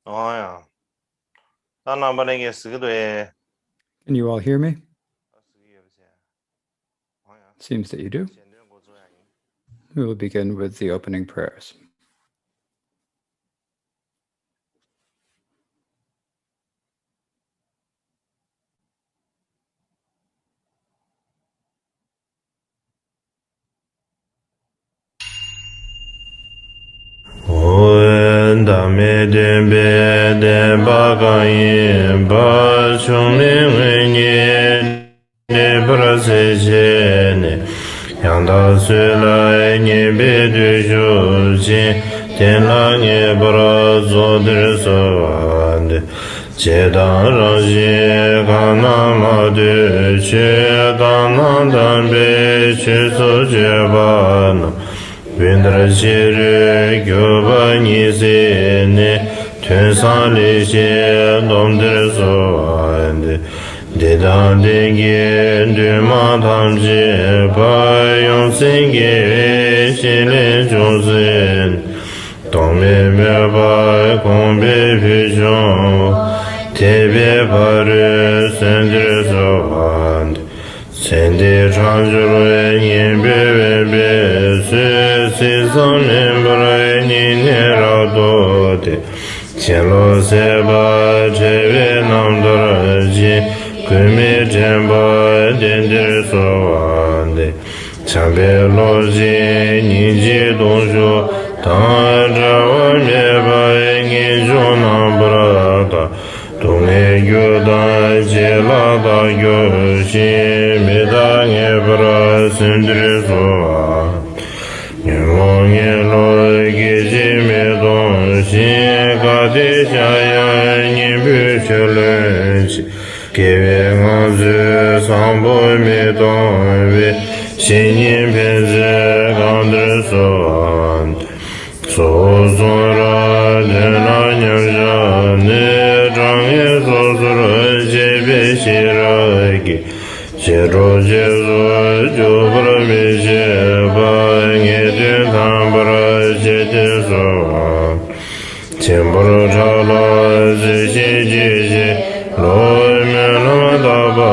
Oh ja. Tanna balenge sigdwe. Can you all hear me? Oh ja. Seems that you do. Shendren go zo yang. We will begin with the opening prayers. Dame dembe de bagayin ba chungling wenye ne brase jene yanda sula nye be du shu jin ten la nye bra zo dir so ande che dan ra ji ga na ma de che dan na dan be che so je ba na Vindra Shiri Gyuba Nisi Tun San Li Shi Domdir Suwandi Didan Dingi Duma Tamji Pa Yung Singi Shili Chungsin Tongmi Meba Kongbi Pishon Tebi Pari Sendir Suwandi Sendi Chanjuru Nyimbi Webe Si Samin Brayni Neradoti Chelo Seba Chevi Namdaraji Kumi Chemba Dendir Sovandi Chambe Loji Niji Donshu Tanjawa Meba Engi Jonambrata Tunge Gyudan Chela Gyoshi Mida Ngebra Sindri Sova Nyemo Nyelo Giji Medon Shi Kati Shaya Nyibu Chelenchi Kewe Nganzu Sambo Medon Vi Shinyi Penze Gandri Sovan So Zora Dena Nyamjani Shiraki Shiro Jesu Jubra Misheba Ngedin Tambra Jeti Soha Chimbra Chala Zishi Jiji Loi Mena Daba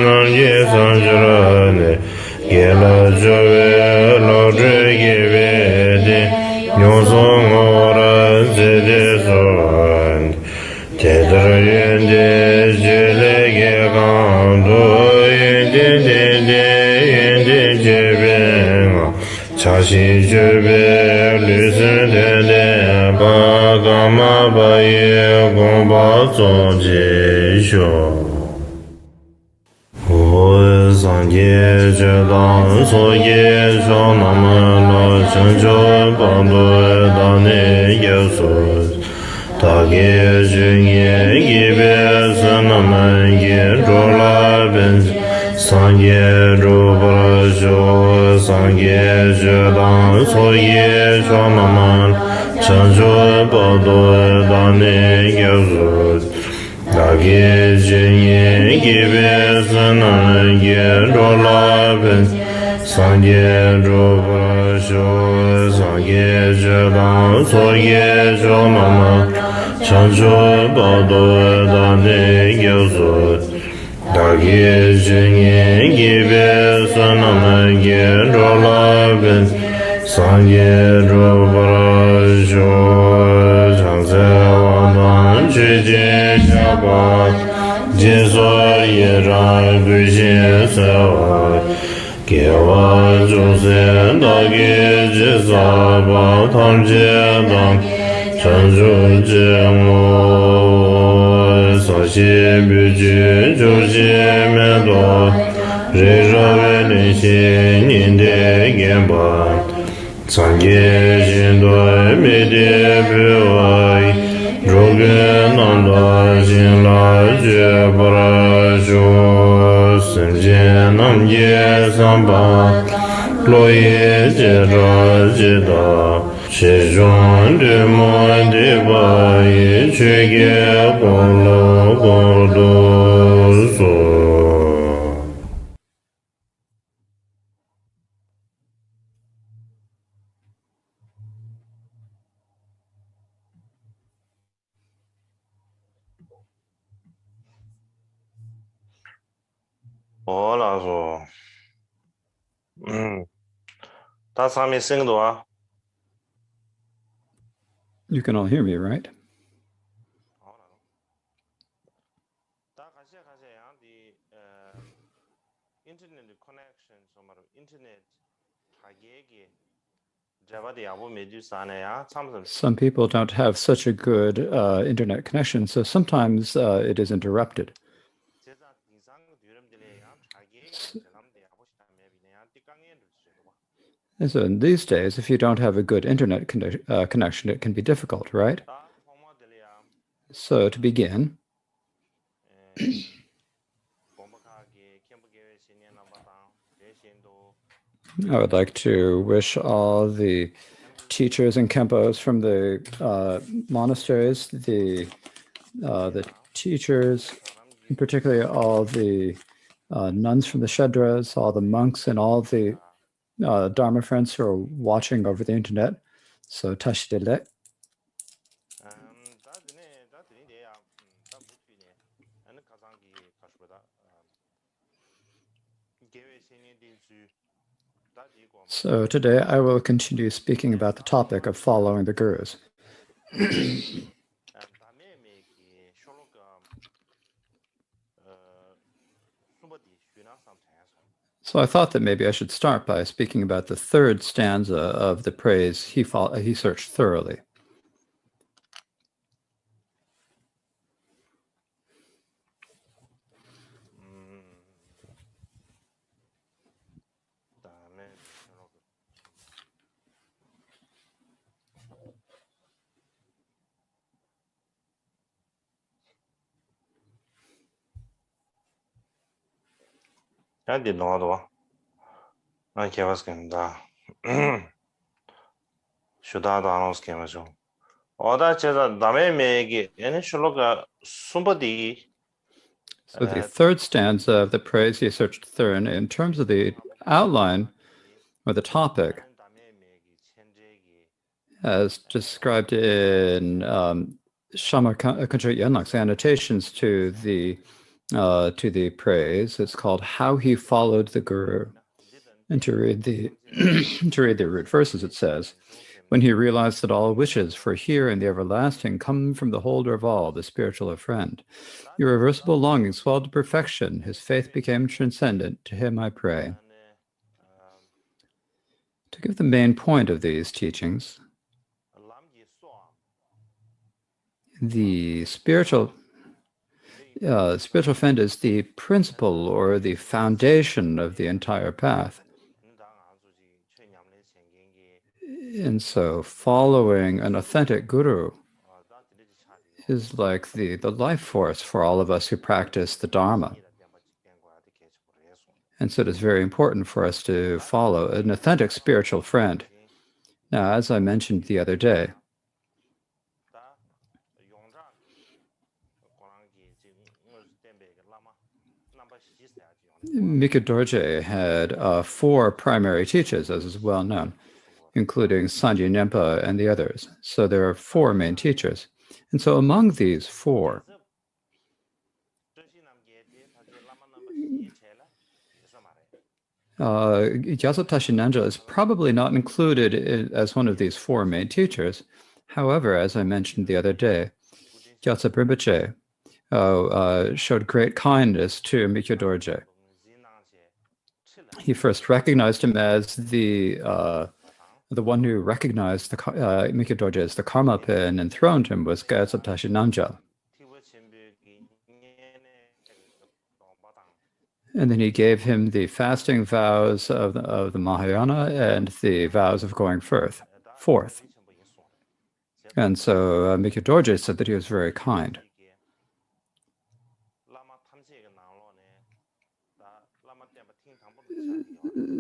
Nanji Sanjirani Gela Jove Lodri Givedi Nyosong Ora Zedi Soha Tedra Yendi Jilege Gandu Yendi Jibinga Chashi Jibi Lusin Tende Bagama Baye Gomba Zonji Sho Hu Sangye Jedan Soye Shonama Lo Chencho Bandu Dani Yesus Tage Junye Gibe Sanama Ye Rola Ben Sangye Rubra Jo Sangye Jedan Soye Shonama Chencho Bandu Dani Yesus Tage Junye Gibe Sanama Ye Rola Ben Sangye Rubra Jo Sangye Jedan Soye Shonama Chancho Bado Dane Gyozo Dagi Jingi Gibe Sanama Ge Rola Ben Sangye Robra Jo Chanse Wanan Chiji Shaba Jiso Yera Guji Sewa Gewa Jose Dagi Jizaba Tamje Dang Chanju Jemo Sashi Buji Joji Medo Rira Venishi Ninde Gemba Sangye Shindo Midi Buai Droge Nanda Jinla Jebra Jo Senje Namye Samba Loye Jera Jida Shizhon de mon de baye chege golo golo so. Hola, so. 다 사미 생도와. You can all hear me, right? 다 가시야 디 인터넷 connection 소마로 인터넷 가게게 자바디 야보 메주사네야 참선. Some people don't have such a good internet connection, so sometimes it is interrupted. 제자 이상 뒤름들이야 가게게 사람들 야보시다 메비네야 띠깡에 And so in these days, if you don't have a good internet connection, it can be difficult, right? 다 포모들이야 So to begin, 공부하게 캠프계획 신년 남바당 대신도 I would like to wish all the teachers and kempos from the monasteries, the teachers, and particularly all the nuns from the Shedras, all the monks, and all the Dharma friends who are watching over the internet. So tashidele. So today I will continue speaking about the topic of following the gurus. So I thought that maybe I should start by speaking about the third stanza of the praise he searched thoroughly. 야디 노도 나 개봤습니다. 슈다도 아노스케마죠. 어다 제가 남의 메기 얘는 슐로가 숨버디. So the third stanza of the praise he searched thoroughly, in terms of the outline or the topic, as described in Shama Kuncha Yenlak's annotations to the praise, it's called "How He Followed the Guru." And to read the root verses, it says, "When he realized that all wishes for here and the everlasting come from the holder of all, the spiritual friend, irreversible longing swelled to perfection. His faith became transcendent. To him I pray." To give the main point of these teachings, the spiritual friend is the principle or the foundation of the entire path. And so following an authentic guru is like the life force for all of us who practice the Dharma. And so it is very important for us to follow an authentic spiritual friend. Now, as I mentioned the other day, Mikha Dorje had 4 primary teachers, as is well known, including Sanji Nyempa and the others. So there are 4 main teachers. And so among these 4, Gyatso Tashinanja is probably not included as one of these 4 main teachers. However, as I mentioned the other day, Gyatso Rinpoche showed great kindness to Mikha Dorje. He first recognized him as the one who recognized Mikha Dorje as the Karmapa and enthroned him was Gyatso Tashinanja. And then he gave him the fasting vows of the Mahayana and the vows of going forth. And so Mikha Dorje said that he was very kind.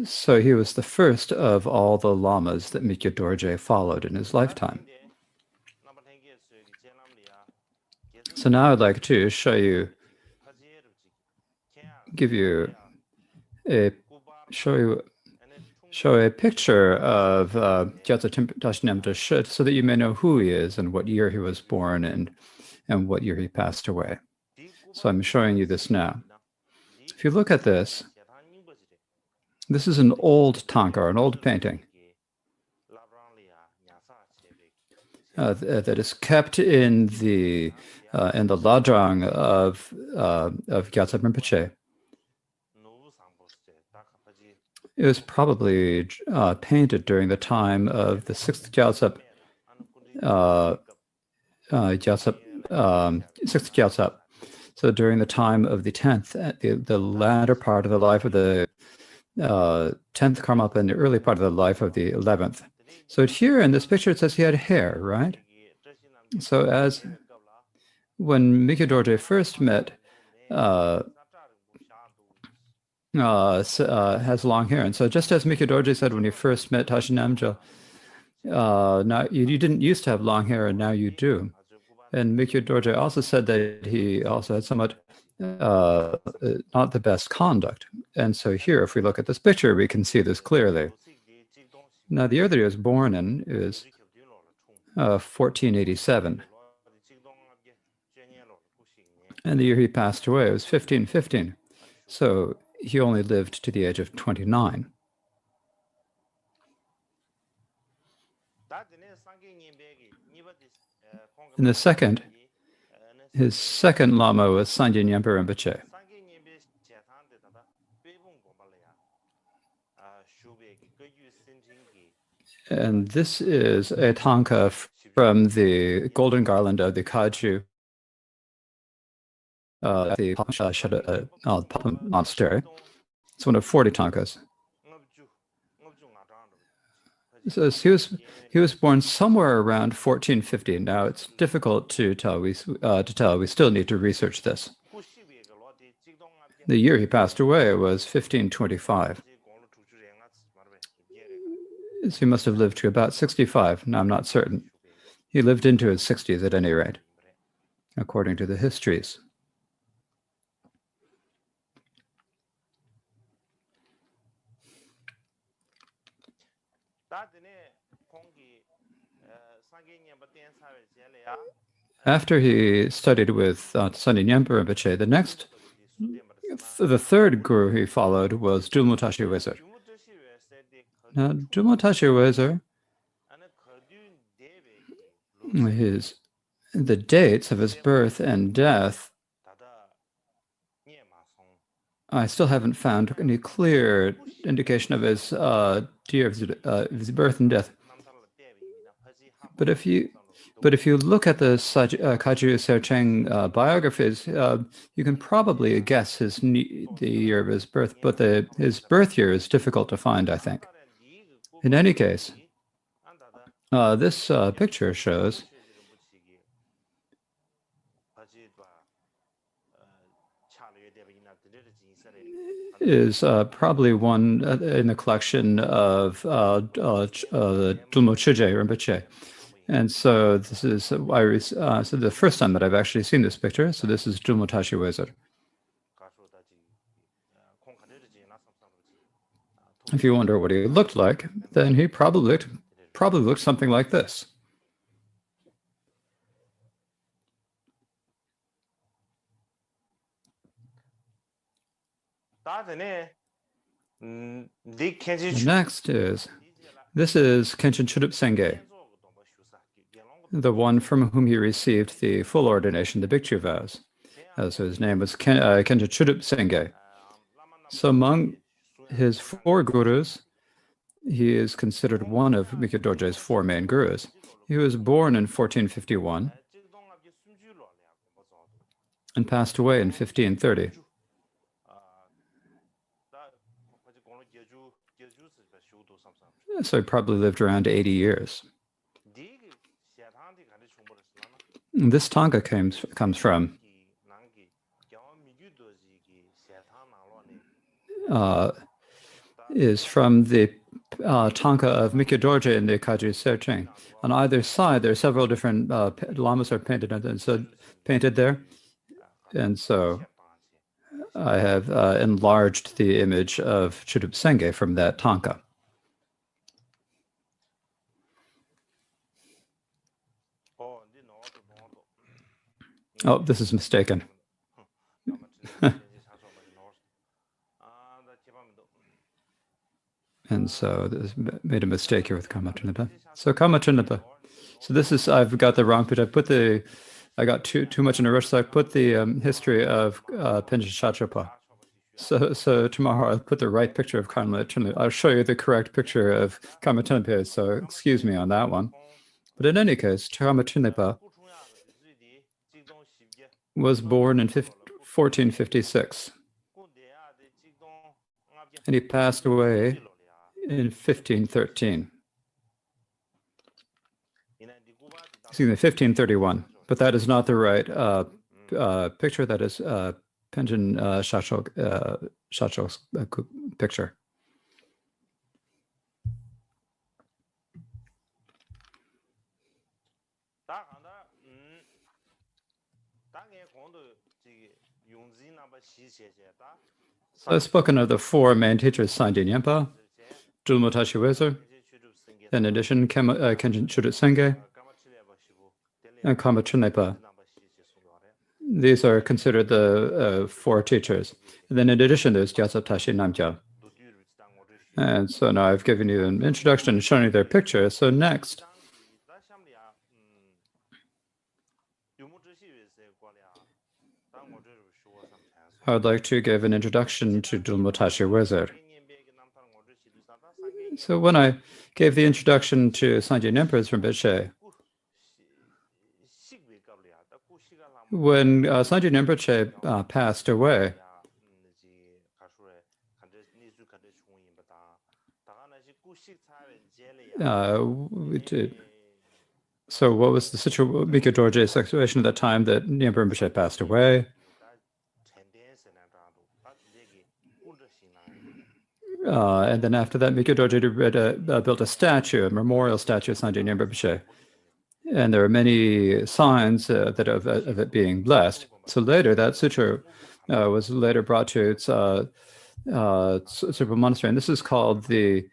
So he was the first of all the lamas that Mikha Dorje followed in his lifetime. So now I'd like to show a picture of Gyatso Tashinamta so that you may know who he is and what year he was born and what year he passed away. So I'm showing you this now. If you look at this, this is an old tanka, an old painting that is kept in the ladrang of Gyatso Rinpoche. It was probably painted during the time of the sixth Gyaltsab, sixth Gyaltsab. So during the time of the 10th, the latter part of the life of the 10th Karmapa and the early part of the life of the 11th. So here in this picture, it says he had hair, right? So as when Mikyo Dorje first met, has long hair. And so just as Mikyo Dorje said when he first met Tashi Namgyal, now you didn't used to have long hair and now you do. And Mikyo Dorje also said that he also had somewhat not the best conduct. And so here, if we look at this picture, we can see this clearly. Now, the year that he was born in is 1487. And the year he passed away was 1515. So he only lived to the age of 29. And his second Lama was Sangye Nyempe Rinpoche. And this is a tanka from the Golden Garland of the Kaju, the Papa Monastery. It's one of 40 tankas. So he was born somewhere around 1450. Now it's difficult to tell. We still need to research this. The year he passed away was 1525. So he must have lived to about 65. Now I'm not certain. He lived into his 60s at any rate, according to the histories. After he studied with Sangye Nyempe Rinpoche, the third guru he followed was Dulmo Tashi Wezar. Now, Dulmo Tashi Wezar, the dates of his birth and death, I still haven't found any clear indication of his year of his birth and death. But if you look at the Kaju Sercheng biographies, you can probably guess the year of his birth, but his birth year is difficult to find, I think. In any case, this picture shows is probably one in the collection of Dulmo Chuje Rinpoche. And so this is so the first time that I've actually seen this picture. So this is Dulmo Tashi Wezar. If you wonder what he looked like, then he probably looked something like this. Next this is Khenchen Chudup Sengye, the one from whom he received the full ordination, the Bhikshu vows. So his name was Khenchen Chudup Sengye. So among his four gurus, he is considered one of Mikyo Dorje's four main gurus. He was born in 1451 and passed away in 1530. So he probably lived around 80 years. This tanka comes from is from the tanka of Mikyo Dorje in the Kaju Sercheng. On either side, there are several different lamas are painted there, and so I have enlarged the image of Chudup Sengye from that tanka. Oh, this is mistaken. And so this made a mistake here with Karma Trinapa. So Karma Trinapa. So this is, I've got the wrong picture. I got too much in a rush, so I put the history of Penja Shatrapa. So tomorrow I'll put the right picture of Karma Trinapa. I'll show you the correct picture of Karma Trinapa, so excuse me on that one. But in any case, Karma Trinapa was born in 1456. And he passed away in 1513. Excuse me, 1531. But that is not the right picture. That is Penjan Shachok's picture. So I've spoken of the four main teachers, Sangye Nyempa, Dulmo Tashi Wezer, in addition, Kenjin Chudut Senge, and Karma Trinapa. These are considered the four teachers. And then in addition, there's Gyatso Tashi Namgya. And so now I've given you an introduction and shown you their picture. So next, I would like to give an introduction to Dulmo Tashi Wezer. So when I gave the introduction to Sangye Nyempa from Rinpoche, when Sangye Nyempa passed away, so what was the situation, Mikyo Dorje's situation at that time that Nyempa Rinpoche passed away? And then after that, Mikyo Dorje built a statue, a memorial statue of Sangye Nyempa Rinpoche. And there are many signs that of it being blessed. So later, that sutra was later brought to its Supa monastery, and this is called the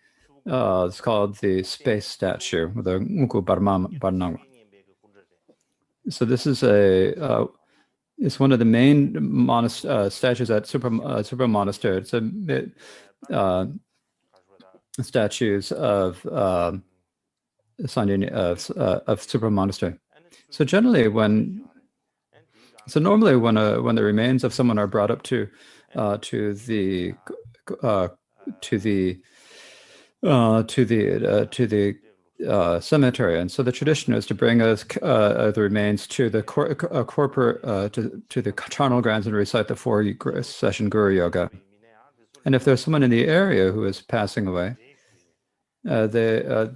space statue, the Ngku Barnangwa. So this is it's one of the main statues at Supa monastery. It's statues of Sangye of Supa monastery. So generally, normally when the remains of someone are brought up to the cemetery, and so the tradition is to bring us the remains to the to the charnel grounds and recite the 4-session Guru Yoga. And if there's someone in the area who is passing away, they're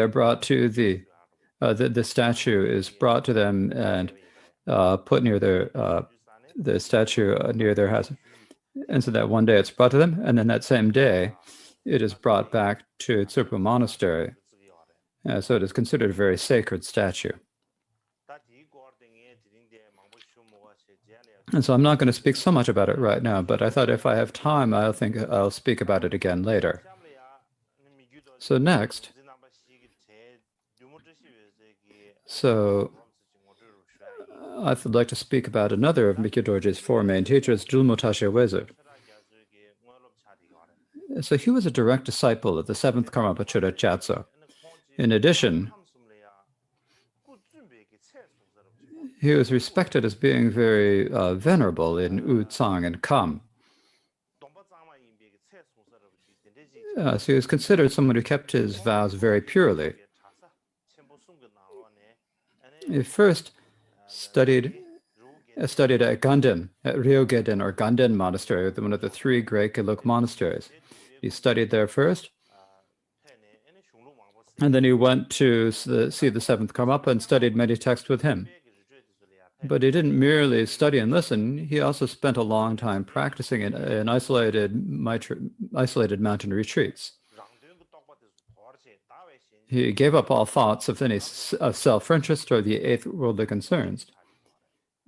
brought to the statue is brought to them and put near the statue near their house, and so that one day it's brought to them, and then that same day it is brought back to Supa monastery. So it is considered a very sacred statue. And so I'm not going to speak so much about it right now, but I thought if I have time, I think I'll speak about it again later. So next, I'd like to speak about another of Mikyo Dorje's 4 main teachers, Dulmo Tashi Wezer. So he was a direct disciple of the 7th Karmapa Chödrön Gyatso. In addition, he was respected as being very venerable in U Tsang and Kam. So he was considered someone who kept his vows very purely. He first studied at Ganden, at Ryogeden or Ganden Monastery, one of the 3 great Geluk monasteries. He studied there first, and then he went to see the 7th Karmapa and studied many texts with him. But he didn't merely study and listen, he also spent a long time practicing in isolated mountain retreats. He gave up all thoughts of any self-interest or the 8th worldly concerns,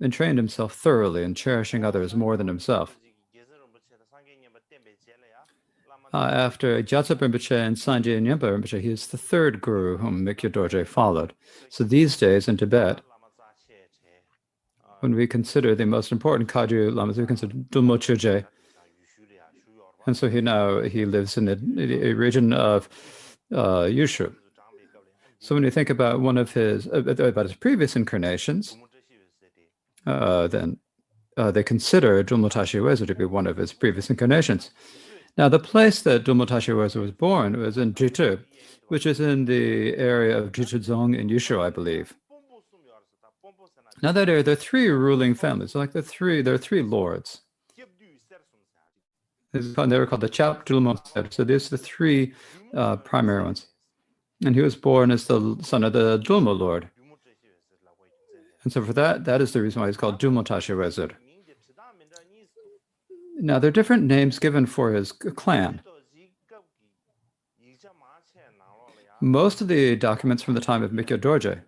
and trained himself thoroughly in cherishing others more than himself. After Gyatso Rinpoche and Sangye Nyempa Rinpoche, he is the 3rd guru whom Mikyo Dorje followed. So these days in Tibet, when we consider the most important Kagyu Lamas, we consider Dulmo Chöje And so he lives in a region of Yushu. So when you think about one of about his previous incarnations, then they consider Dulmotashi Uezu to be one of his previous incarnations. Now, the place that Dulmotashi Uezu was born was in Jitu, which is in the area of Jituzong in Yushu, I believe. Now, that area, there are three ruling families. Like there are three lords. They were called the Chap Dulmo. So these are the three primary ones. And he was born as the son of the Dulmo Lord. And so for that is the reason why he's called Dulmotashi Uezu. Now, there are different names given for his clan. Most of the documents from the time of Mikyo Dorje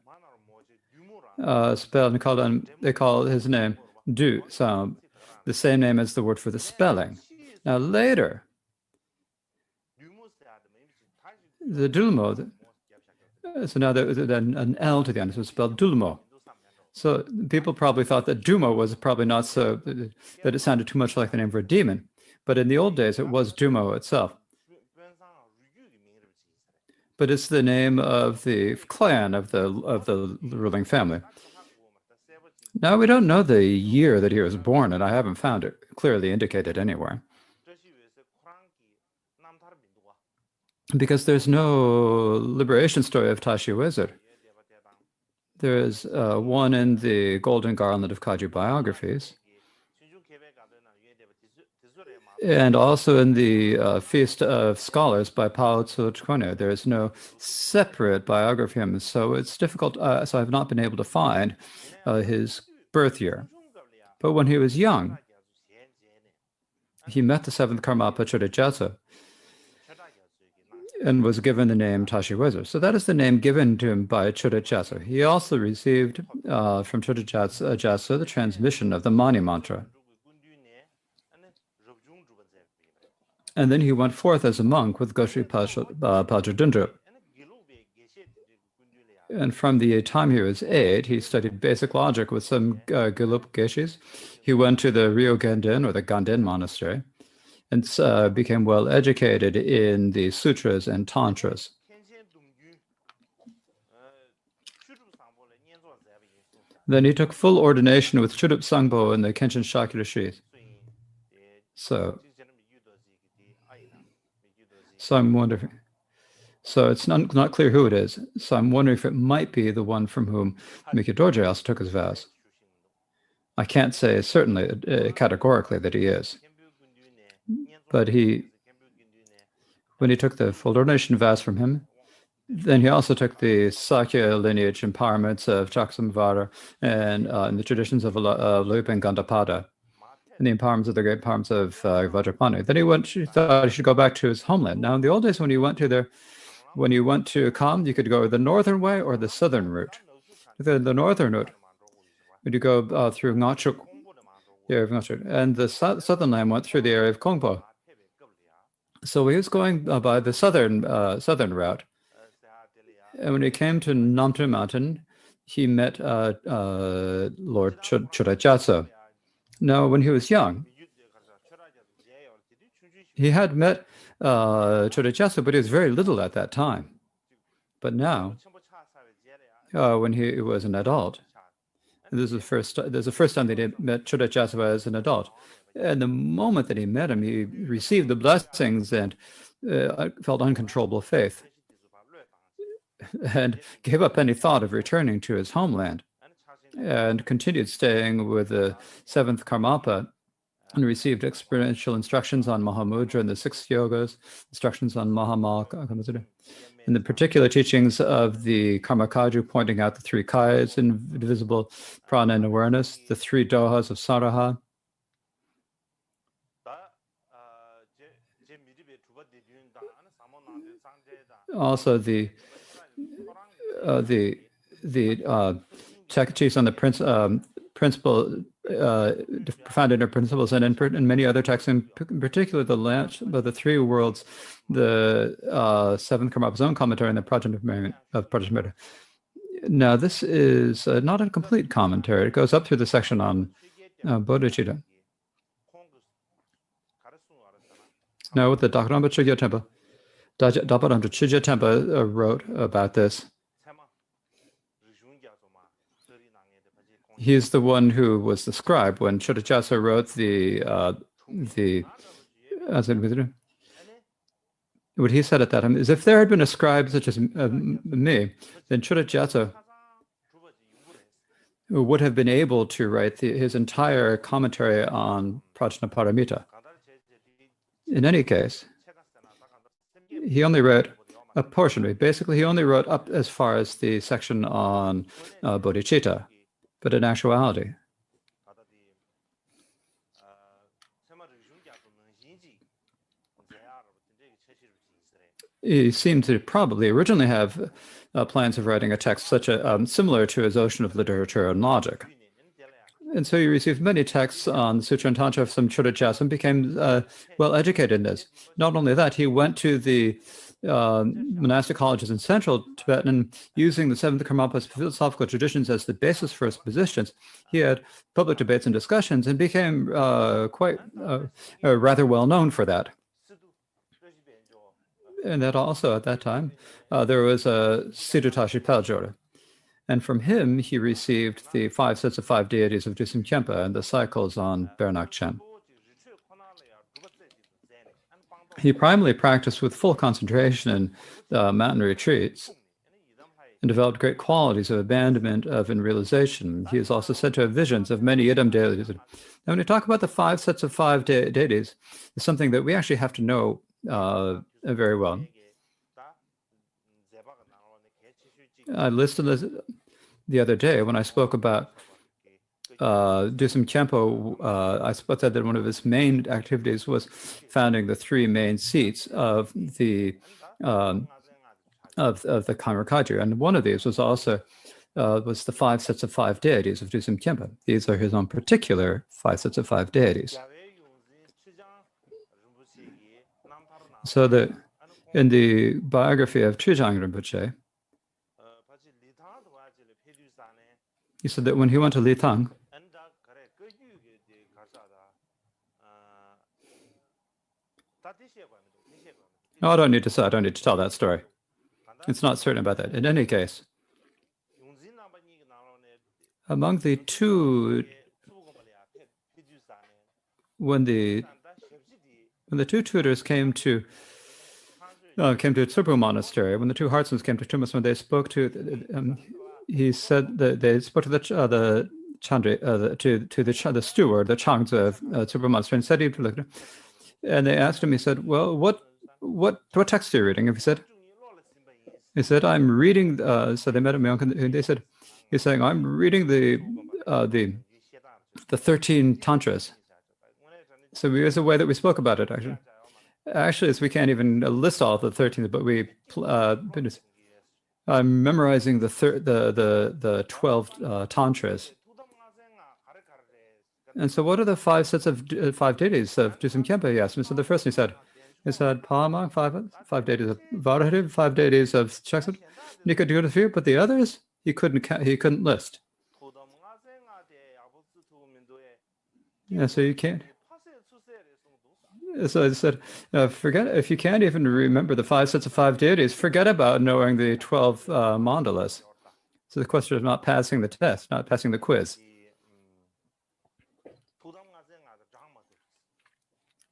spelled and called on, they call his name Du, so the same name as the word for the spelling. Now, later, the Dulmo, so now there's an L to the end, so it's spelled Dulmo. So people probably thought that Dumo was probably not so, that it sounded too much like the name for a demon. But in the old days, it was Dumo itself. But it's the name of the clan of the ruling family. Now, we don't know the year that he was born, and I haven't found it clearly indicated anywhere. Because there's no liberation story of Tashi Uezu. There is one in the Golden Garland of Kaju biographies, and also in the Feast of Scholars by Pao Tzu-Kone. There is no separate biography of him, so it's difficult. So I've not been able to find his birth year. But when he was young, he met the seventh Karmapa Chodajatsu and was given the name Tashi Uezu. So that is the name given to him by Chodajatsu. He also received from Chodajatsu the transmission of the Mani mantra. And then he went forth as a monk with Goshi Pajadundra. And from the time he was 8, he studied basic logic with some Gelug Geshis. He went to the Ryoganden, or the Ganden monastery, and became well educated in the sutras and tantras. Then he took full ordination with Chudup Sangpo and the Kenshin Shakyushi. So I'm wondering. So it's not clear who it is. So I'm wondering if it might be the one from whom Mikyo Dorje also took his vows. I can't say certainly, categorically, that he is. But when he took the full ordination vows from him, then he also took the Sakya lineage empowerments of Chaksamvara and in the traditions of Lupa and Gandapada, and the empowerments of the great empowerments of Vajrapani. Then he thought he should go back to his homeland. Now, in the old days, when you went to Kham, you could go the northern way or the southern route. The northern route, when you go through Ngachuk, the area of Ngachuk, and the southern line went through the area of Kongpo. So he was going by the southern route. And when he came to Namtu Mountain, he met Lord Chodajatsu. Now, when he was young, he had met Chodajatsu, but he was very little at that time. But now, when he was an adult, this is the first time that he met Chodajatsu as an adult. And the moment that he met him, he received the blessings and felt uncontrollable faith and gave up any thought of returning to his homeland and continued staying with the seventh Karmapa and received experiential instructions on Mahamudra and the 6 yogas, instructions on Mahamala, and the particular teachings of the Karmakaju, pointing out the 3 kayas, invisible prana and awareness, the 3 dohas of Saraha. Also, the teachings on the principle, profound inner principles, and in many other texts, in particular the 3 worlds, the seventh Karmapa's own commentary on the Prajnaparamita. Now, this is not a complete commentary. It goes up through the section on bodhicitta. Now, what the Dakaramba Chugya Temple, Daparamba Chugya Temple wrote about this. He is the one who was the scribe when Chudajasa wrote what he said at that time is, if there had been a scribe such as me, then Chudajasa would have been able to write his entire commentary on Prajnaparamita. In any case, he only wrote a portion. Basically, he only wrote up as far as the section on bodhicitta. But in actuality, he seemed to probably originally have plans of writing a text such a similar to his Ocean of Literature and Logic. And so he received many texts on Sutra and Tantra from Chudajasa and became well educated in this. Not only that, he went to the monastic colleges in central Tibet, and using the seventh Karmapa's philosophical traditions as the basis for his positions, he had public debates and discussions and became quite rather well known for that. And that also at that time, there was a Siddhatashi Paljora. And from him, he received the 5 sets of 5 deities of Dusum Khyentse and the cycles on Bernak Chen. He primarily practiced with full concentration in mountain retreats and developed great qualities of abandonment and realization. He is also said to have visions of many Idam deities. Now, when you talk about the 5 sets of 5 deities, it's something that we actually have to know very well. I listed this the other day when I spoke about Dusum Khyentse. I said that one of his main activities was founding the 3 main seats of the Khmer Kagyu, and one of these was also was the 5 sets of 5 deities of Dusum Khyentse. These are his own particular 5 sets of 5 deities. So that in the biography of Chujang Rinpoche, he said that when he went to Litang, no, I don't need to tell that story. It's not certain about that. In any case, among the 2, when the 2 tutors came to Tsurpo Monastery, when the 2 Hartsons came to Tumas, when they spoke to, he said that they spoke to the Chandri, to the steward, the Changzi of Tsurpo Monastery, and said and they asked him. He said, "Well, what text are you reading?" And he said, "I'm reading." So they met him, and they said, "He's saying I'm reading the 13 tantras." So there's a way that we spoke about it, actually. Actually, we can't even list all of the 13, but I'm memorizing the 12 tantras. And so what are the 5 sets of 5 deities of Dusum Khyentse? He asked me. So the first he said Palamang, 5 deities of Vajradhara, 5 deities of Chaksut, Nikadurafir, but the others he couldn't list. Yeah, so you can't. So I said, forget if you can't even remember the 5 sets of 5 deities, forget about knowing the 12 mandalas. So the question is not passing the test, not passing the quiz.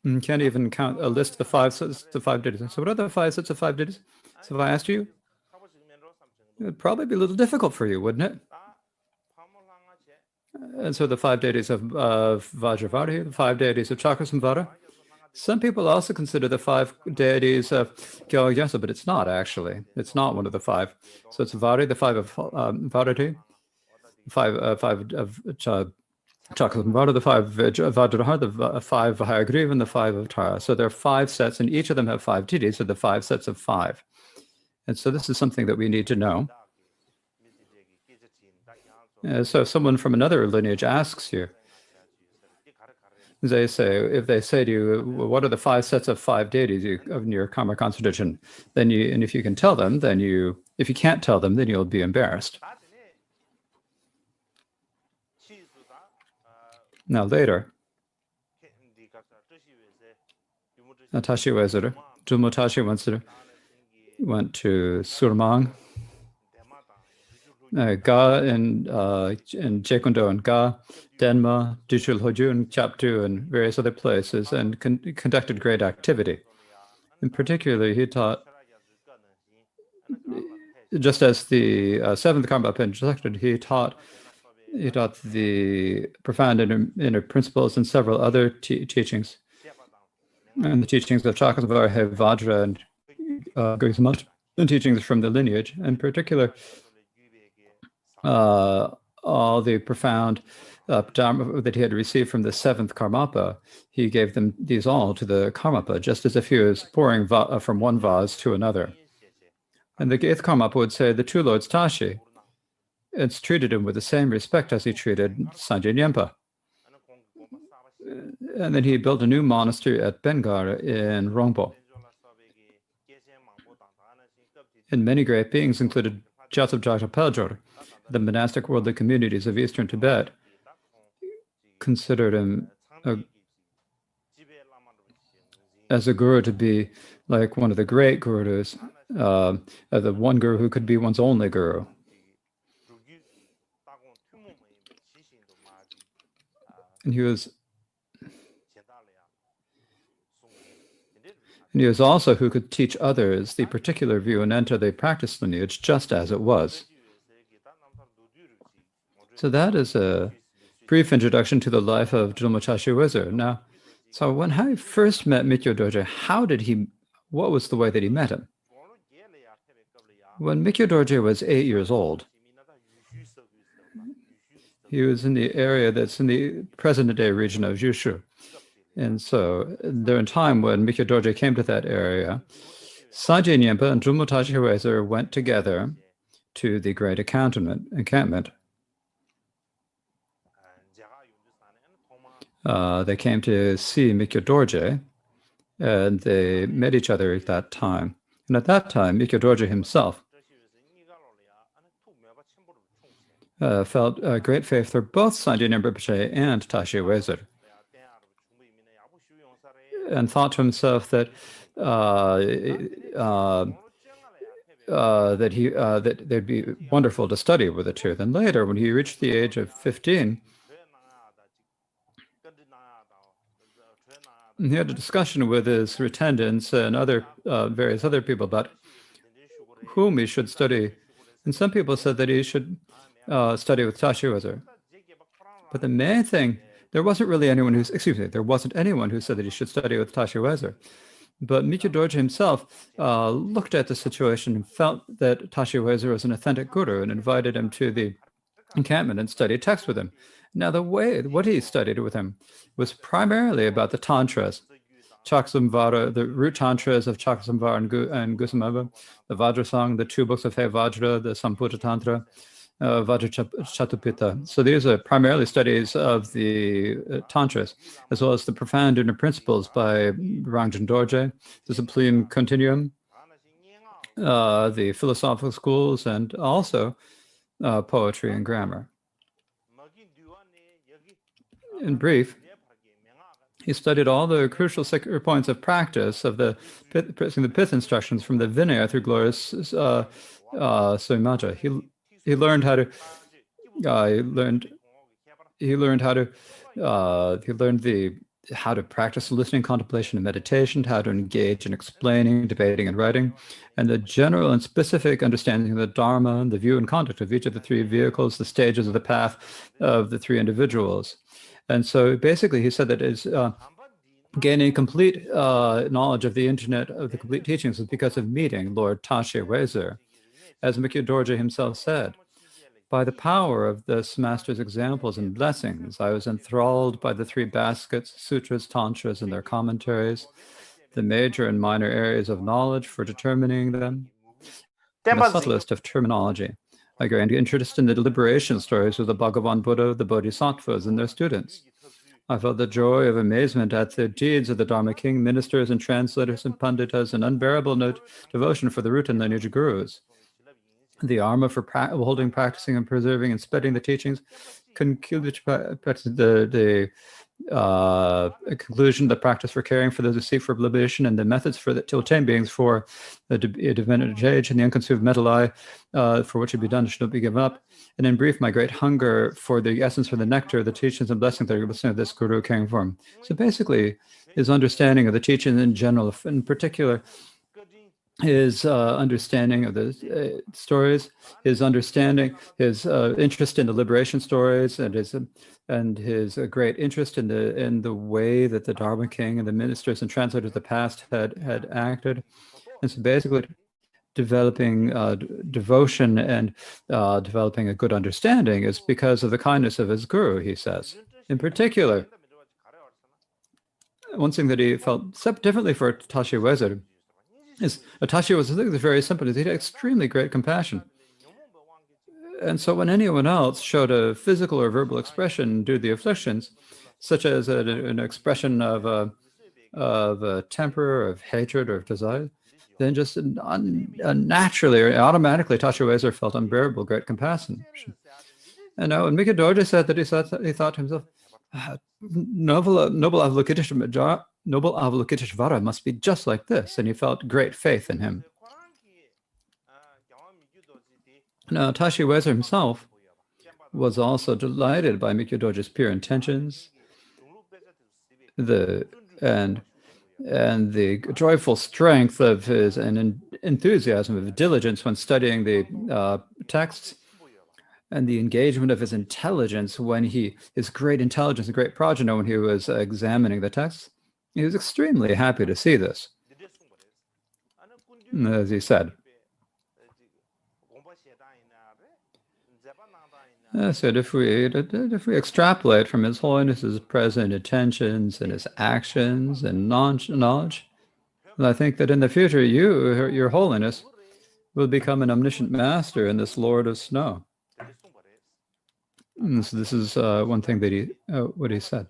You can't even list the 5 sets of 5 deities. So what are the 5 sets of 5 deities? So if I asked you, it would probably be a little difficult for you, wouldn't it? And so the 5 deities of Vajravati, the 5 deities of Chakrasamvara. Some people also consider the 5 deities of Gyagyasa, but it's not actually. It's not one of the 5. So it's Vari, the 5 of Varati, 5 of Chakrasamvara, the 5 of Vajradhara, the 5 of Hayagriva, and the 5 of Tara. So there are 5 sets, and each of them have 5 deities, so the 5 sets of 5. And so this is something that we need to know. So if someone from another lineage asks you, if they say to you, well, what are the 5 sets of 5 deities of your karma constitution? And if you can tell them, if you can't tell them, then you'll be embarrassed. Now later, Tashi Wezer, Julmo Tashi Wenser, went to Surmang, Ga and Jekondo and Ga, Denma, Dichul Hojun, Chaptu, and various other places, and conducted great activity. In particular, he taught, just as the seventh Karmapa instructed, he taught the profound inner principles and several other teachings, and the teachings of Chakasvar, Vajra, and Gautamant, and teachings from the lineage, in particular, all the profound dharma that he had received from the seventh Karmapa. He gave them these all to the Karmapa, just as if he was pouring from one vase to another. And the eighth Karmapa would say, the true Lord's Tashi, and treated him with the same respect as he treated Sanjay Nyempa. And then he built a new monastery at Bengar in Rongpo. And many great beings included Gyaltsab Dragpa Peljor, the monastic worldly communities of eastern Tibet, considered him as a guru to be like one of the great gurus, the one guru who could be one's only guru. And he was also who could teach others the particular view and enter the practice lineage just as it was. So that is a brief introduction to the life of Julmo Tashi Wezer. Now, so when I first met Mikyo Dorje, what was the way that he met him? When Mikyo Dorje was 8 years old, he was in the area that's in the present-day region of Jushu. And so during time when Mikyo Dorje came to that area, Sanjay Nyempa and Julmo Tashi Wezer went together to the great encampment. They came to see Mikyo Dorje, and they met each other at that time. And at that time, Mikyo Dorje himself felt great faith for both Sanjay Nyempa Rinpoche and Tashi Wezer, and thought to himself that that they'd be wonderful to study with the two. Then later, when he reached the age of 15, he had a discussion with his attendants and various other people about whom he should study. And some people said that he should study with Tashi Wezer. But the main thing, there wasn't anyone who said that he should study with Tashi Wezer. But Mikyo Dorje himself looked at the situation and felt that Tashi Wezer was an authentic guru and invited him to the encampment and studied text with him. Now, what he studied with him was primarily about the tantras, Chaksamvara, the root tantras of Chaksamvara and Gusamava, the Vajra song, the two books of He Vajra, the Samputta Tantra, Vajra Chatupita. So these are primarily studies of the tantras, as well as the profound inner principles by Rangchen Dorje, the Supreme Continuum, the philosophical schools, and also poetry and grammar. In brief, he studied all the crucial points of practice of the pith instructions from the Vinaya through glorious Srimaja. He learned how to. How to practice listening, contemplation, and meditation, how to engage in explaining, debating, and writing, and the general and specific understanding of the Dharma, the view and conduct of each of the three vehicles, the stages of the path of the three individuals. And so basically he said that is gaining complete knowledge of the internet, of the complete teachings, is because of meeting Lord Tashi Wezer. As Mikyo Dorje himself said, by the power of this master's examples and blessings, I was enthralled by the three baskets, sutras, tantras, and their commentaries, the major and minor areas of knowledge for determining them, and the subtlest of terminology. I gained interest in the liberation stories of the Bhagavan Buddha, the Bodhisattvas, and their students. I felt the joy of amazement at the deeds of the Dharma King, ministers and translators and panditas, and unbearable devotion for the root and lineage gurus. The armor for holding, practicing, and preserving and spreading the teachings, the a conclusion, the practice for caring for those who seek for oblivion, and the methods for to attain beings for the divinity age, and the unconsumed metal eye, for which should be done should not be given up. And in brief, my great hunger for the essence, for the nectar, the teachings and blessings that are listening to this Guru caring for him. So basically, his understanding of the teaching in general, in particular, his understanding of the stories, his understanding, his interest in the liberation stories, and his great interest in the way that the Dharma King and the ministers and translators of the past had acted, and so basically developing devotion and developing a good understanding is because of the kindness of his guru. He says, in particular, one thing that he felt differently for Tashi Wezer is Tashi was very simple. He had extremely great compassion. And so when anyone else showed a physical or verbal expression due to the afflictions, such as an expression of temper, of hatred, or of desire, then just naturally or automatically Tashi Wezer felt unbearable great compassion. And now when Mika Dorje said that, he thought to himself, Noble Avalokiteshvara must be just like this, and he felt great faith in him. Now, Tashi Wezer himself was also delighted by Mikyo Dorje's pure intentions, and the joyful strength of his and enthusiasm of diligence when studying the texts, and the engagement of his intelligence when his great intelligence and great progeny when he was examining the texts. He was extremely happy to see this, as he said. So if we extrapolate from His Holiness's present intentions and his actions and knowledge, I think that in the future your Holiness, will become an omniscient master in this Lord of Snow. And so this is one thing that what he said.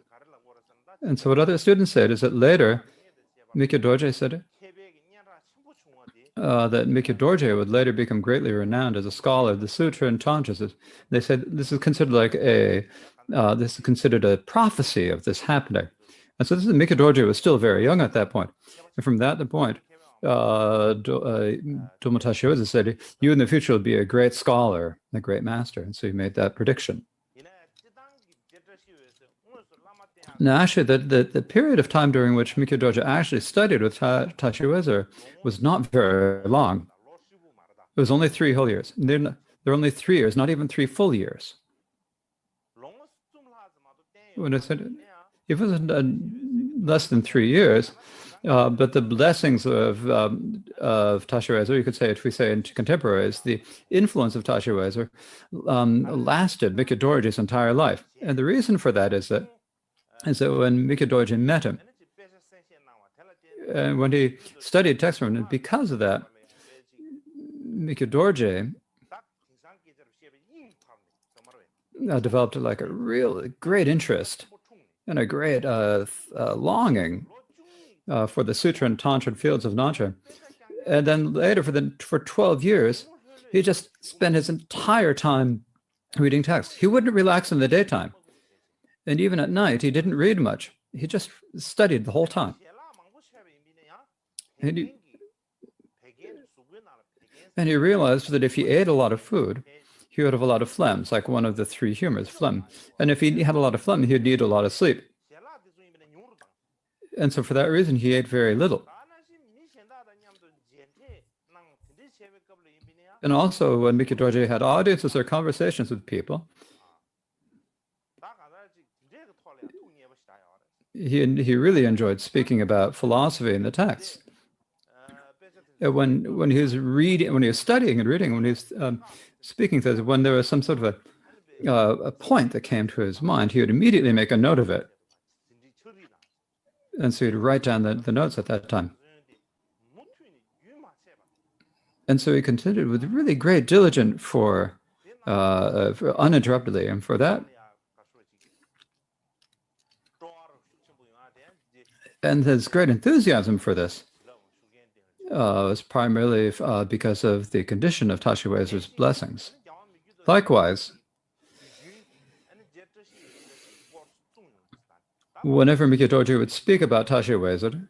And so what other students said is that later, Mikyo Dorje said that Mikyo Dorje would later become greatly renowned as a scholar of the Sutra and Tantras. They said this is considered like this is considered a prophecy of this happening. And so this is Mikyo Dorje was still very young at that point. And from that point, Dharma Tashi Wezer said, you in the future will be a great scholar, a great master. And so he made that prediction. Now, actually, the period of time during which Mikyo Dorje actually studied with Tashi Wezer was not very long. It was only 3 whole years. There were only 3 years, not even 3 full years. When I said it wasn't less than 3 years, but the blessings of Tashi Wezer, you could say, if we say in contemporaries, the influence of Tashi Wezer lasted Mikyo Dorje's entire life. And the reason for that is that when Mikyo Dorje met him, and when he studied text from him, and because of that, Mikyo Dorje developed like a real great interest and a great longing for the Sutra and Tantra fields of Tantra. And then later, for 12 years, he just spent his entire time reading text. He wouldn't relax in the daytime. And even at night, he didn't read much. He just studied the whole time. And he realized that if he ate a lot of food, he would have a lot of phlegm. It's like one of the 3 humors, phlegm. And if he had a lot of phlegm, he'd need a lot of sleep. And so for that reason, he ate very little. And also, when Mikyo Dorje had audiences or conversations with people, he really enjoyed speaking about philosophy in the texts. When he was reading, when he was studying and reading, when he was speaking to us, when there was some sort of a point that came to his mind, he would immediately make a note of it. And so he'd write down the notes at that time. And so he continued with really great diligence for uninterruptedly, and for that. And his great enthusiasm for this was primarily because of the condition of Tashi Wezer's blessings. Likewise, whenever Mikyo Dorje would speak about Tashi Wezar,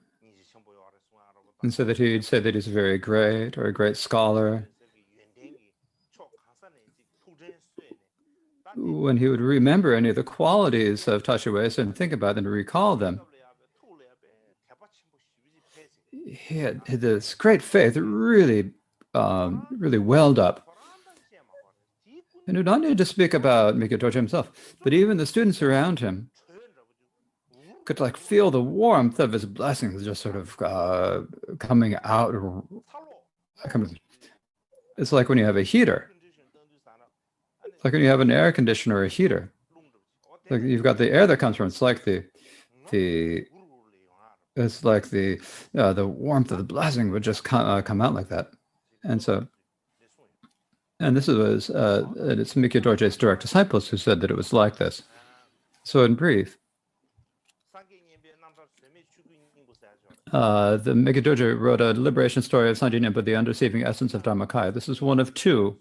and so that he'd say that he's very great or a great scholar, when he would remember any of the qualities of Tashi Wezar and think about them and recall them, he had this great faith that really, really welled up. And he would not need to speak about Mikyo Dorje himself, but even the students around him could like feel the warmth of his blessings just sort of coming out. It's like when you have a heater. It's like when you have an air conditioner or a heater. Like you've got the air that comes from it. It's like the warmth of the blessing would just come out like that. And so, and this was and it's Mikyo Dorje's direct disciples who said that it was like this. So in brief, the Mikyo Dorje wrote a liberation story of Sanjay Nyingpa, the undeceiving essence of Dharmakaya. This is one of two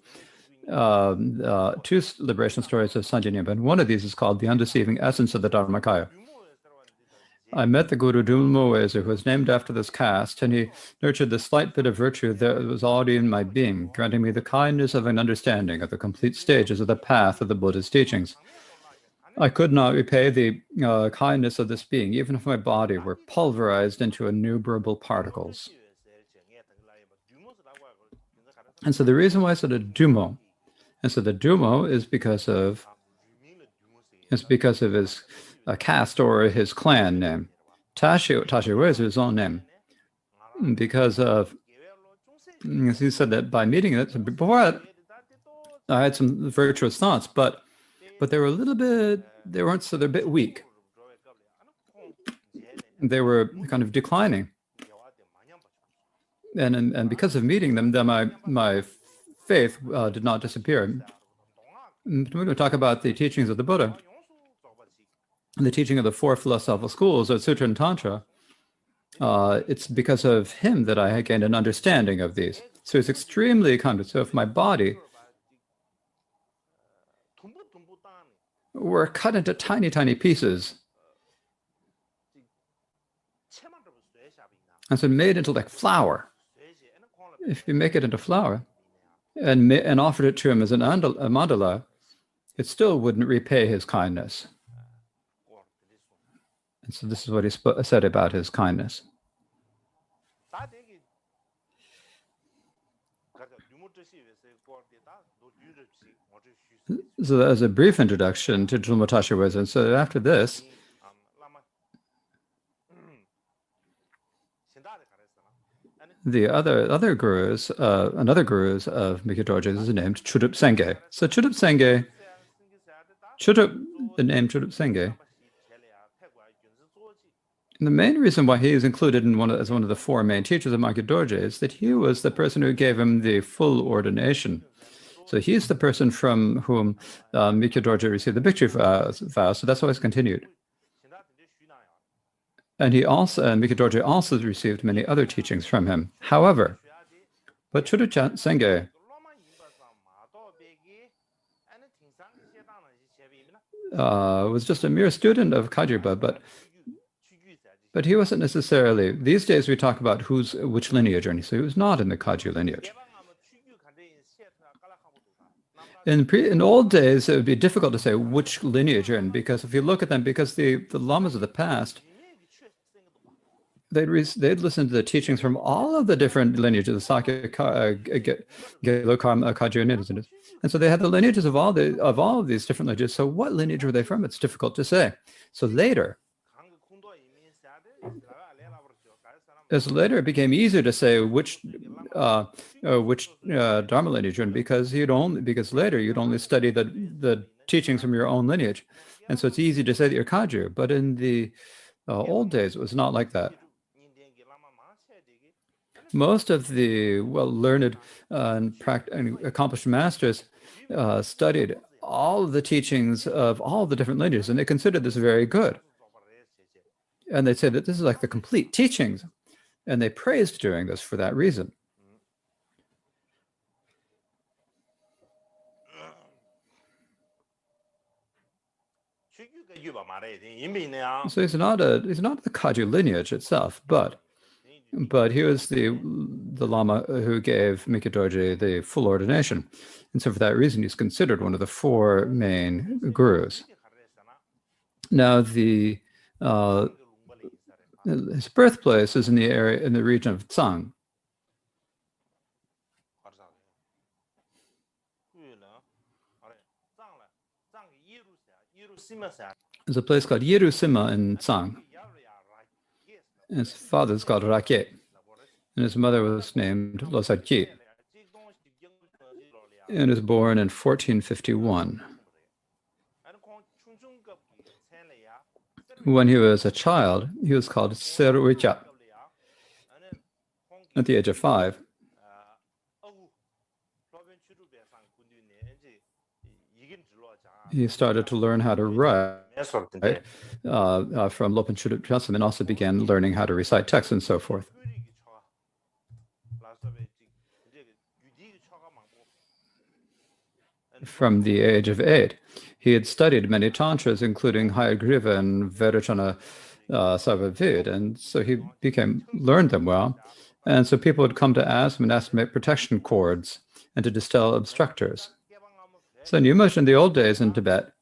liberation stories of Sanjay Nyingpa, and one of these is called the undeceiving essence of the Dharmakaya. I met the Guru Dummo Wezu, who was named after this caste, and he nurtured the slight bit of virtue that was already in my being, granting me the kindness of an understanding of the complete stages of the path of the Buddha's teachings. I could not repay the kindness of this being, even if my body were pulverized into innumerable particles. And so the reason why I said a Dummo, and so the Dummo is because of his caste or his clan name. Tashi Wezar is his own name, because of, he said that by meeting it, before I had some virtuous thoughts, but they were a little bit, they're a bit weak. They were kind of declining. And because of meeting them, then my faith did not disappear. When we talk about the teachings of the Buddha, the teaching of the four philosophical schools of Sutra and Tantra, it's because of him that I gained an understanding of these. So it's extremely kind. So if my body were cut into tiny, tiny pieces, and so made into like flour, if you make it into flour and offered it to him as a mandala, it still wouldn't repay his kindness. And so this is what he said about his kindness. So that was a brief introduction to Drulmo Tashi Wezar. And so after this, the other gurus, another gurus of Mikyo Dorje is named Chudup Senge. So Chudup Senge, the name Chudup Senge, and the main reason why he is included in as one of the four main teachers of Mikyo Dorje is that he was the person who gave him the full ordination. So he's the person from whom Mikyo Dorje received the victory vow. So that's why it's continued. And Mikyo Dorje also received many other teachings from him. However, but Chudup Senge was just a mere student of Kagyu, but he wasn't necessarily. These days we talk about which lineage, and so he was not in the Kagyu lineage. In old days, it would be difficult to say which lineage you're in, because if you look at them, because the lamas of the past, they'd listen to the teachings from all of the different lineages, the Sakya, Gelo, Karma, Kagyu, and and so they had the lineages of all of these different lineages. So what lineage were they from? It's difficult to say. So later, it became easier to say which Dharma lineage you're in, because later you'd only study the teachings from your own lineage, and so it's easy to say that you're Kagyu. But in the old days, it was not like that. Most of the well-learned and accomplished masters studied all of the teachings of all the different lineages, and they considered this very good. And they said that this is like the complete teachings, and they praised doing this for that reason. So he's not the Kagyu lineage itself, but he was the Lama who gave Mikitoji the full ordination. And so for that reason, he's considered one of the four main gurus. Now, his birthplace is in the region of Tsang. There's a place called Yerusima in Tsang. And his father's called Rakye, and his mother was named Losakyi, and was born in 1451. When he was a child, he was called Seruicha. At the age of 5, he started to learn how to write from Lopan Churup Chasam, and also began learning how to recite texts and so forth. From the age of 8, he had studied many tantras, including Hayagriva and Vairocana Sarvavid, and so he learned them well. And so people would come to ask him and ask him to make protection cords and to distill obstructors. So you mentioned the old days in Tibet,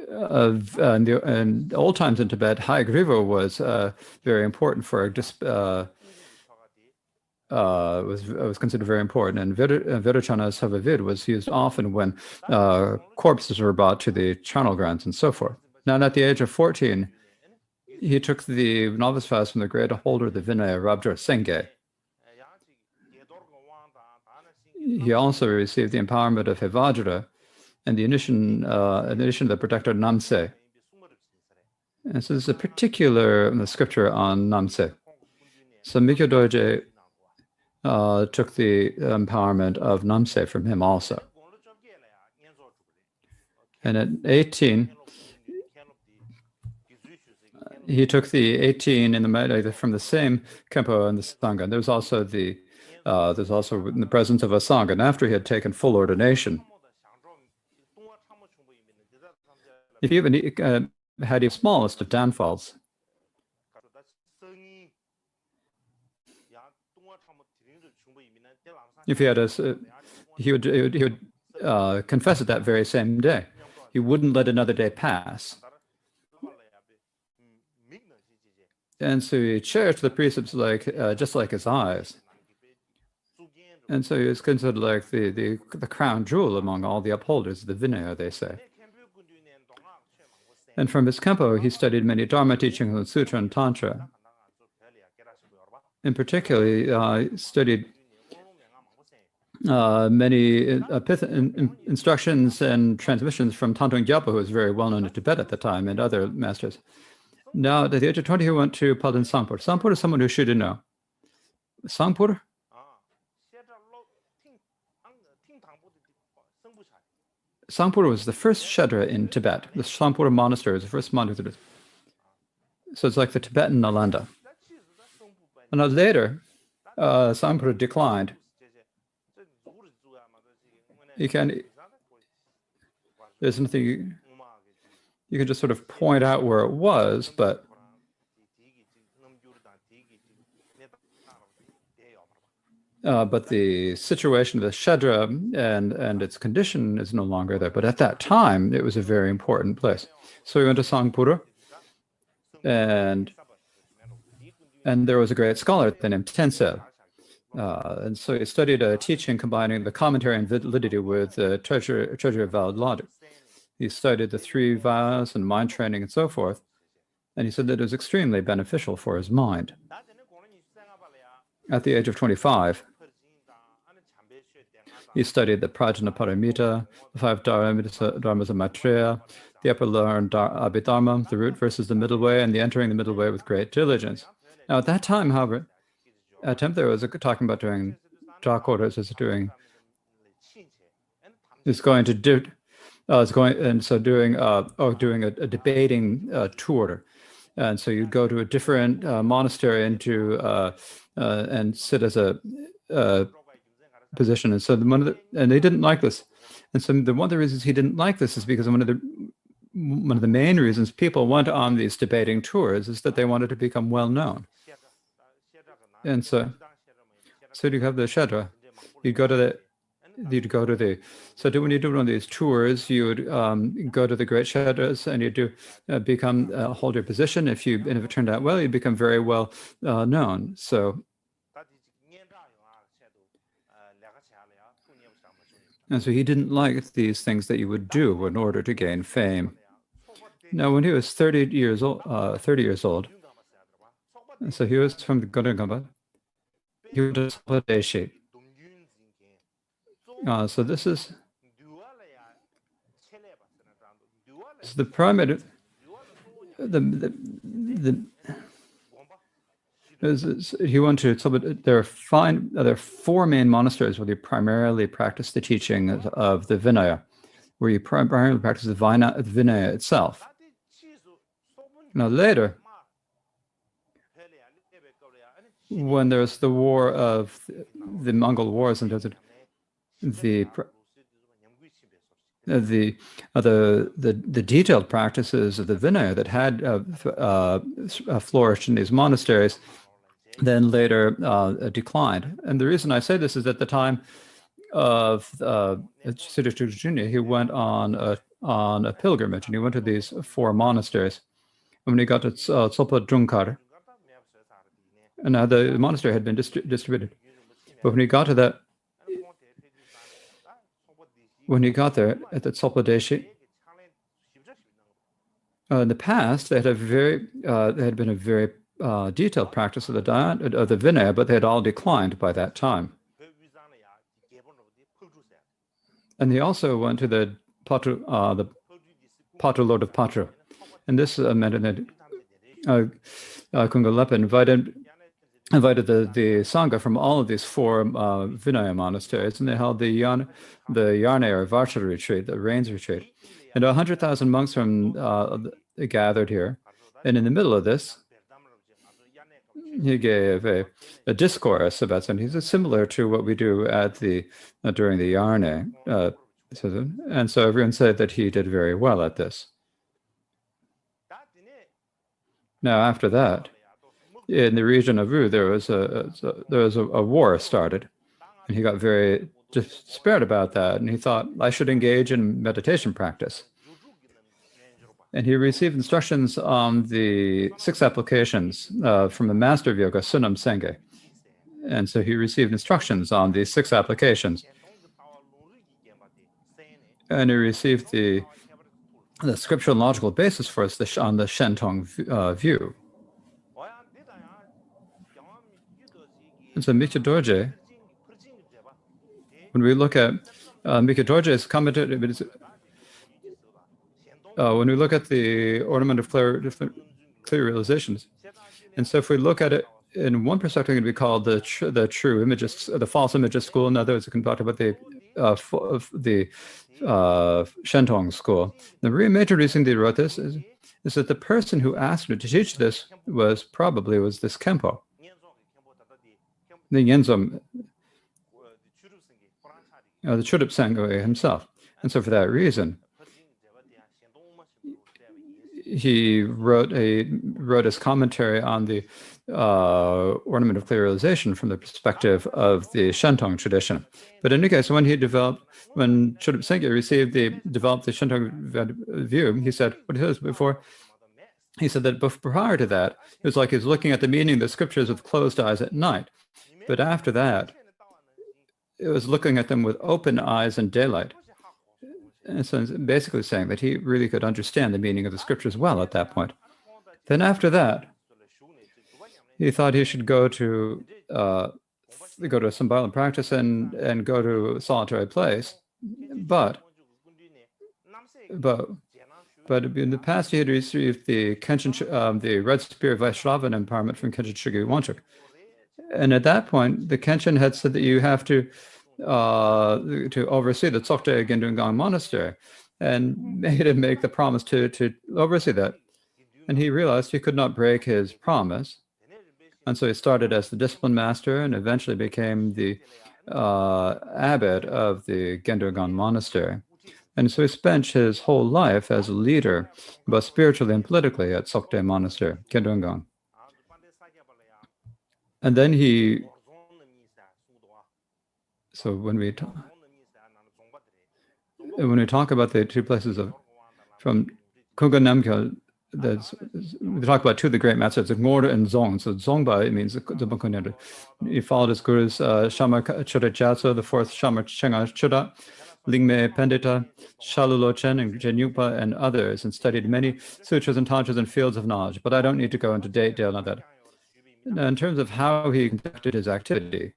in old times in Tibet, Hayagriva was very important for was considered very important, and Vairocana Sarvavid was used often when corpses were brought to the charnel grounds and so forth. Now, at the age of 14, he took the novice vows from the great holder of the Vinaya, Rabdra Sengye. He also received the empowerment of Hevajra and the initiation of the protector Namse. And so there's a particular scripture on Namse. So Mikyo Dorje took the empowerment of Namse from him also. And at 18, he took the 18 in the from the same Kempo and the Sangha. There's also in the presence of a Sangha. And after he had taken full ordination, if he even had the smallest of downfalls, if he had he would confess it that very same day. He wouldn't let another day pass. And so he cherished the precepts just like his eyes. And so he was considered like the crown jewel among all the upholders of the Vinaya, they say. And from his Kempo, he studied many Dharma teachings on Sutra and Tantra. In particular, he studied many instructions and transmissions from Tantong Gyalpa, who was very well known in Tibet at the time, and other masters. Now, at the age of 20, he went to Palden Sangpur. Sangpur is someone who should know. Sangpur? Sangpur was the first Shedra in Tibet. The Sangpur monastery was the first monastery. So it's like the Tibetan Nalanda. And now later, Sangpur declined. There's nothing, you can just sort of point out where it was, but the situation of the Shedra and its condition is no longer there. But at that time, it was a very important place. So we went to Sangpura, and there was a great scholar named Tensel. And so he studied a teaching combining the commentary and validity with treasury of valid logic. He studied the 3 vows and mind training and so forth. And he said that it was extremely beneficial for his mind. At the age of 25, he studied the Prajna Paramita, the 5 Dharmas of Maitreya, the upper learned Abhidharma, the root versus the middle way, and the entering the middle way with great diligence. Now, at that time, however, there was talking about doing dark orders doing a debating tour, and so you'd go to a different monastery and sit as a position, and so and they didn't like this. And so one of the reasons he didn't like this is because one of the main reasons people went on these debating tours is that they wanted to become well known. And so you have the Shedra. You'd go to the so when you do one of these tours, you would go to the great Shedras and you do hold your position. If it turned out well, you become very well known. So he didn't like these things that you would do in order to gain fame. Now, when he was 30 years old, so he was from the Godangamba. He was a Swadeshi. So this is the primate. He went to there are four main monasteries where you primarily practice the teaching of the Vinaya, where you primarily practice the Vinaya itself. Now later, when there's the war of the Mongol wars and the detailed practices of the Vinaya that had flourished in these monasteries then later declined. And the reason I say this is at the time of Siddhartha Jr., he went on a pilgrimage, and he went to these four monasteries. When he got to Tsopa Drunkar, and now the monastery had been distributed. But when he got to that, when he got there at the Tsopa Deshi, in the past they had been a very detailed practice of the Vinaya, but they had all declined by that time. And he also went to the Patu Lord of Patu, and this meant that Kungalepa invited the Sangha from all of these four Vinaya monasteries, and they held the Yarne or Varsha retreat, the rains retreat. And 100,000 monks from gathered here. And in the middle of this, he gave a discourse about something. It's similar to what we do at during the Yarne. And so everyone said that he did very well at this. Now, after that, in the region of Wu, there was a war started, and he got very despaired about that, and he thought, I should engage in meditation practice. And he received instructions on the 6 applications from the master of yoga, Sunam Senge. And so he received instructions on these 6 applications. And he received the scriptural and logical basis for us on the Shentong view. And so Mikya Dorje, when we look at Mikya Dorje's commentary, when we look at the ornament of clear realizations, and so if we look at it in one perspective, it would be called the true imagist, the false imagist school. In others, we can talk about the Shentong school. The major reason they wrote this is that the person who asked me to teach this was this Khenpo, the Yenzom, the Churup Sangye himself. And so for that reason, he wrote his commentary on the ornament of clear realization from the perspective of the Shentong tradition. But in any case, when Churup Sangye developed the Shentong view, he said what he said before. He said that prior to that, it was like he was looking at the meaning of the scriptures with closed eyes at night. But after that, it was looking at them with open eyes in daylight. And so basically saying that he really could understand the meaning of the scriptures well at that point. Then after that, he thought he should go to some violent practice and go to a solitary place. But in the past, he had received the the Red Spear Vaishnavan empowerment from Khenchen Shogye Wanchuk. And at that point, the Khenchen had said that you have to oversee the Tsokte Gendungang Monastery, and made him make the promise to oversee that. And he realized he could not break his promise. And so he started as the discipline master and eventually became the abbot of the Gendurgan monastery. And so he spent his whole life as a leader, both spiritually and politically, at Sokte Monastery, Gendurgan. And then so when we talk about the two places from Kunga Namgyal, we talk about two of the great masters, Ngorda and Zong. So Zongba, it means the he followed his gurus Shama Chura Gyatso, the fourth Shama Chenga Chura, Lingme Pandita, Shalulo Chen, and Genyupa, and others, and studied many sutras and tantras and fields of knowledge. But I don't need to go into detail on that. Now, in terms of how he conducted his activity,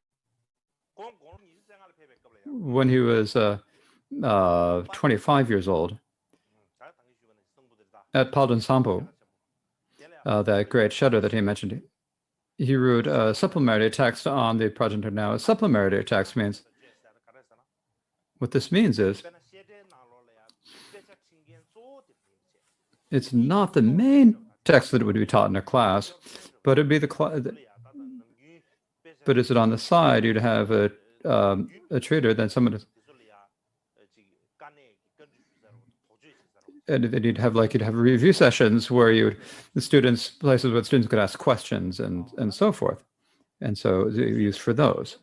when he was 25 years old, at Palden Sampo, that great shutter that he mentioned, he wrote a supplementary text on the project. Now, a supplementary text means, what this means is, it's not the main text that would be taught in a class, but it'd be but is it on the side? You'd have a trader, then someone, and then you'd have review sessions where places where students could ask questions and so forth, and so it's used for those.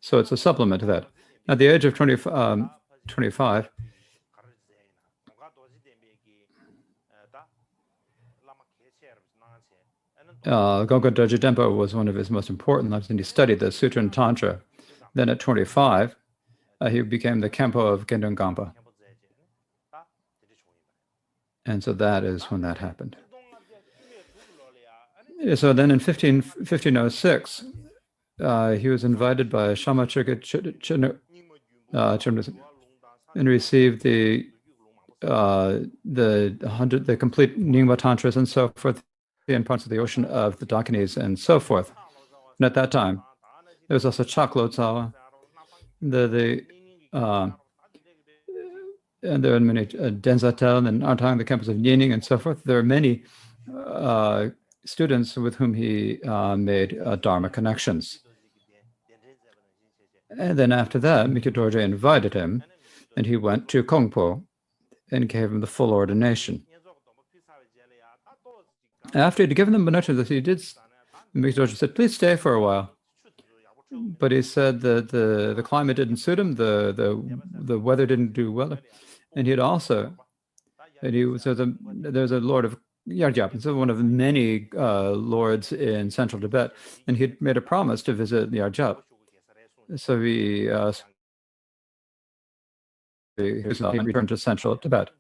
So it's a supplement to that. At the age of 25. Gongpa Dorje Dempo was one of his most important lives, and he studied the Sutra and Tantra. Then at 25, he became the Kempo of Gendun Gampa. And so that is when that happened. So then in 1506, he was invited by Shama Churga and received the complete Nyingma Tantras and so forth, in parts of the ocean of the Dakinis and so forth. And at that time, there was also Chaklo Tsawa, and there are many Denzatel and Artang, the campus of Nining and so forth. There are many students with whom he made Dharma connections. And then after that, Mikyo Dorje invited him, and he went to Kongpo and gave him the full ordination. After he'd given them benediction, Mikyo Dorje said, "Please stay for a while." But he said that the climate didn't suit him, the weather didn't do well, and there's a lord of Yargyap, so one of many lords in central Tibet, and he'd made a promise to visit Yargyap. So he returned to central Tibet,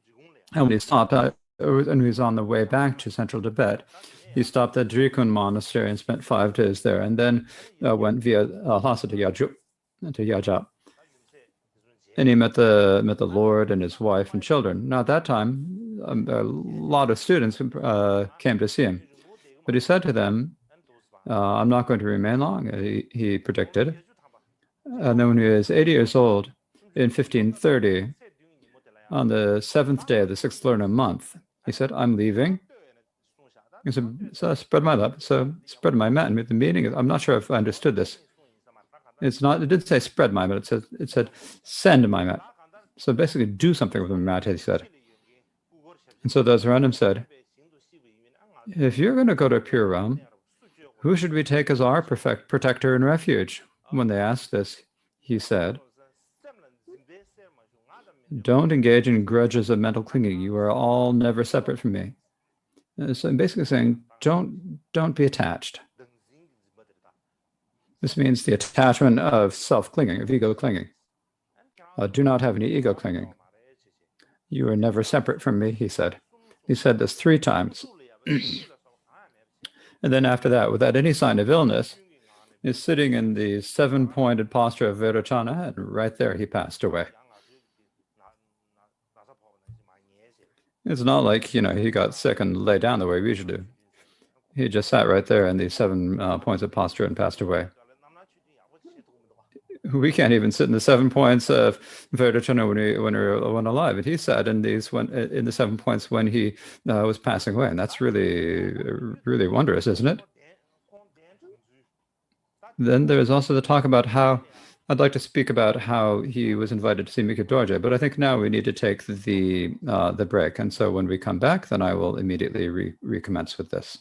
and when he stopped, and he was on the way back to central Tibet, he stopped at Drikun Monastery and spent 5 days there, and then went via Lhasa to Yargyap. And he met the Lord and his wife and children. Now at that time, a lot of students came to see him, but he said to them, "I'm not going to remain long," he predicted. And then when he was 80 years old, in 1530, on the 7th day of the 6th lunar month, he said, "I'm leaving." He said, "So I spread my love." So spread my mat. And the meaning is, I'm not sure if I understood this. It didn't say spread my mat. It said send my mat. So basically do something with my mat, he said. And so those around him said, "If you're going to go to a pure realm, who should we take as our protector and refuge?" When they asked this, he said, "Don't engage in grudges of mental clinging. You are all never separate from me." So I'm basically saying, don't be attached. This means the attachment of self-clinging, of ego clinging. Do not have any ego clinging. You are never separate from me, he said. He said this 3 times. And then after that, without any sign of illness, he's sitting in the 7-pointed posture of Vairochana, and right there he passed away. It's not like, he got sick and lay down the way we usually do. He just sat right there in the 7 points of posture and passed away. We can't even sit in the 7 points of Vairochana when alive. And he sat in the 7 points when he was passing away. And that's really, really wondrous, isn't it? Then there's also the talk about how I'd like to speak about how he was invited to see Mikip Dorje, but I think now we need to take the break. And so when we come back, then I will immediately recommence with this.